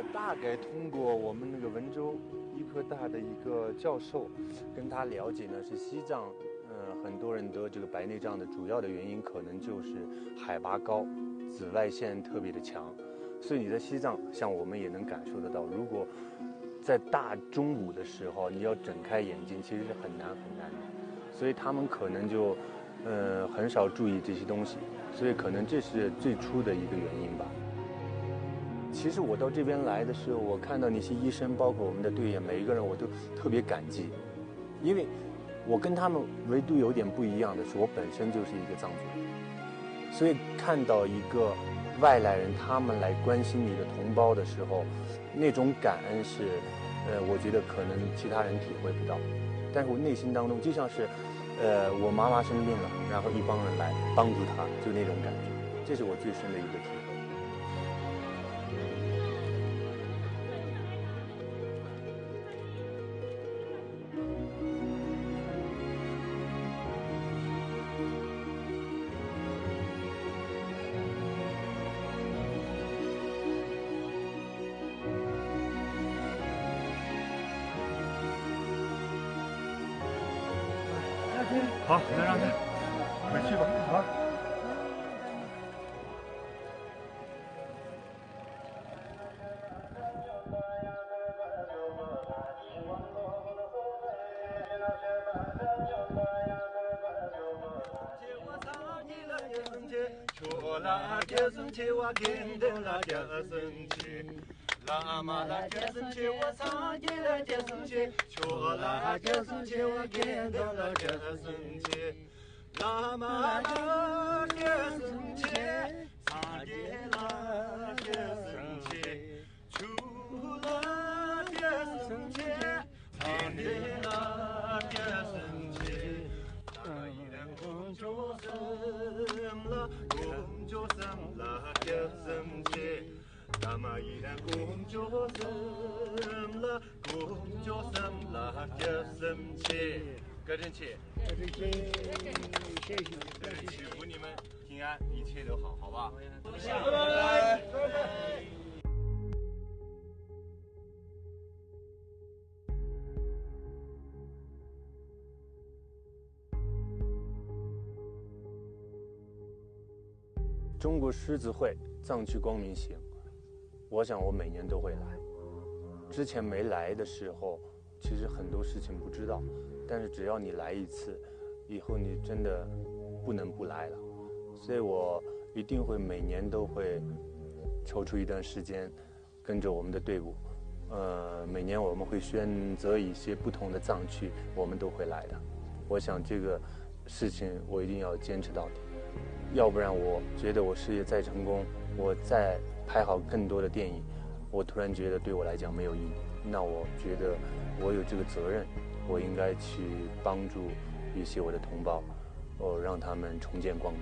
我大概通过我们那个文州医科大的一个教授，跟他了解呢，是西藏，很多人得这个白内障的主要的原因可能就是海拔高，紫外线特别的强，所以你在西藏，像我们也能感受得到，如果在大中午的时候你要睁开眼睛，其实是很难的，所以他们可能就，很少注意这些东西，所以可能这是最初的一个原因吧。其实我到这边来的时候，我看到那些医生，包括我们的队员，每一个人我都特别感激，因为我跟他们唯独有点不一样的是，我本身就是一个藏族人，所以看到一个外来人他们来关心你的同胞的时候，那种感恩是，我觉得可能其他人体会不到，但是我内心当中就像是，我妈妈生病了，然后一帮人来帮助她，就那种感觉，这是我最深的一个体会。好，那让他回去吧，啊。拉玛拉杰森切我桑吉拉杰森切，乔拉杰森切我根登拉杰森切，拉玛拉杰森切，桑吉拉杰森切，乔拉杰森切，桑吉拉杰森切，那依然公主森拉，公主森拉杰森切。Nama ina kumjo samla jasam che， 歌真切，歌真切，祝你们平安，一切都好，好吧？中国狮子会藏区光明行，我想我每年都会来。之前没来的时候，其实很多事情不知道，但是只要你来一次，以后你真的不能不来了。所以我一定会每年都会抽出一段时间，跟着我们的队伍，每年我们会选择一些不同的藏区，我们都会来的。我想这个事情我一定要坚持到底。要不然我觉得我事业再成功，我再拍好更多的电影，我突然觉得对我来讲没有意义。那我觉得我有这个责任，我应该去帮助一些我的同胞，让他们重见光明。